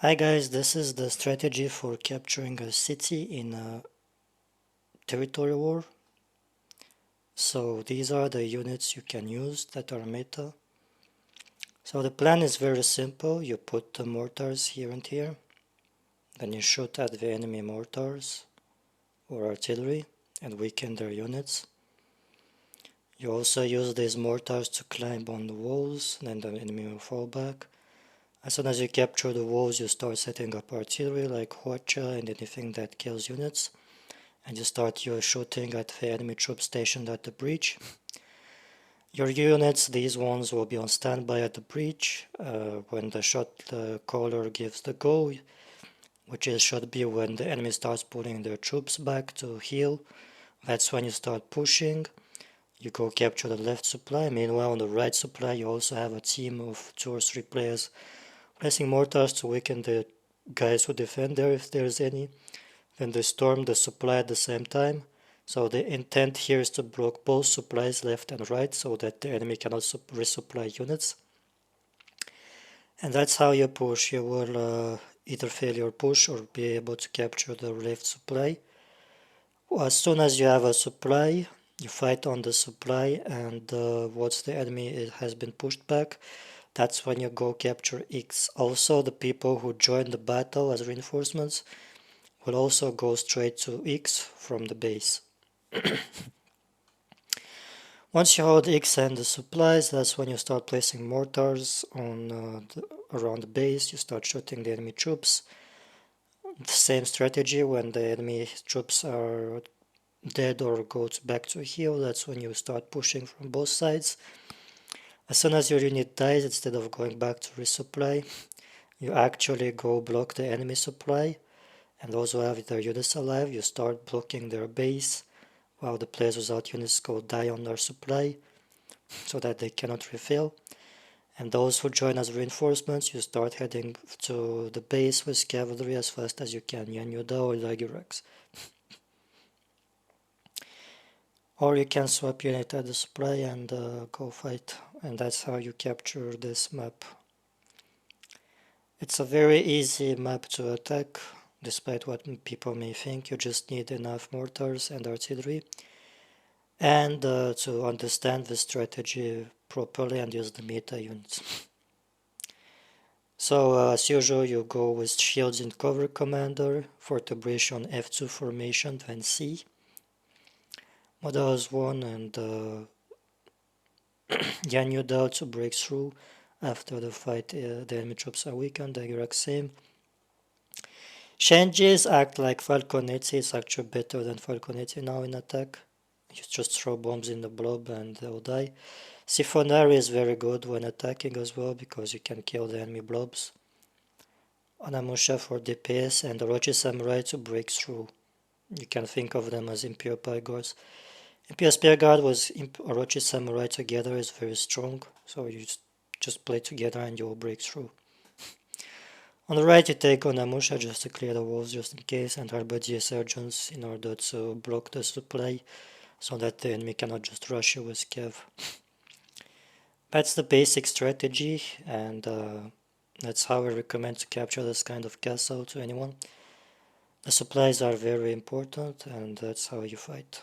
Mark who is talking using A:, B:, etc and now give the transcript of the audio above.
A: Hi guys, this is the strategy for capturing a city in a territory war. So these are the units you can use that are meta. So the plan is very simple. You put the mortars here and here. Then you shoot at the enemy mortars or artillery and weaken their units. You also use these mortars to climb on the walls, then the enemy will fall back. As soon as you capture the walls, you start setting up artillery like Hwacha and anything that kills units. And you start your shooting at the enemy troops stationed at the breach. Your units, these ones will be on standby at the breach when the shot caller gives the go, which should be when the enemy starts pulling their troops back to heal. That's when you start pushing. You go capture the left supply. Meanwhile, on the right supply, you also have a team of 2 or 3 players placing mortars to weaken the guys who defend there if there's any. Then they storm the supply at the same time. So the intent here is to block both supplies left and right so that the enemy cannot resupply units. And that's how you push. You will either fail your push or be able to capture the left supply. As soon as you have a supply, you fight on the supply, and once the enemy has been pushed back, that's when you go capture X. Also, the people who join the battle as reinforcements will also go straight to X from the base. Once you hold X and the supplies, that's when you start placing mortars on around the base. You start shooting the enemy troops. The same strategy when the enemy troops are dead or go back to heal, that's when you start pushing from both sides. As soon as your unit dies, instead of going back to resupply, you actually go block the enemy supply. And those who have their units alive, you start blocking their base while the players without units go die on their supply so that they cannot refill. And those who join as reinforcements, you start heading to the base with cavalry as fast as you can, Yanyuda or Lagirax. Or you can swap unit at the supply and go fight, and that's how you capture this map. It's a very easy map to attack, despite what people may think. You just need enough mortars and artillery, and to understand the strategy properly and use the meta units. So as usual, you go with shields in cover commander, fort breach on F2 formation, then C. Models 1 and Yanyuda to break through after the fight. The enemy troops are weakened, the exact same. Shenjis act like Falconetti. It's actually better than Falconetti now in attack. You just throw bombs in the blob and they'll die. Siphonary is very good when attacking as well because you can kill the enemy blobs. Anamusha for DPS and Orochi Samurai to break through. You can think of them as Imperial Pie Guards. Imperial Spear Guard with Orochi Samurai together is very strong, so you just play together and you will break through. On the right you take on Anamusha just to clear the walls just in case, and Halberdier Surgeons in order to block the supply so that the enemy cannot just rush you with Cav. That's the basic strategy, and that's how I recommend to capture this kind of castle to anyone. The supplies are very important, and that's how you fight.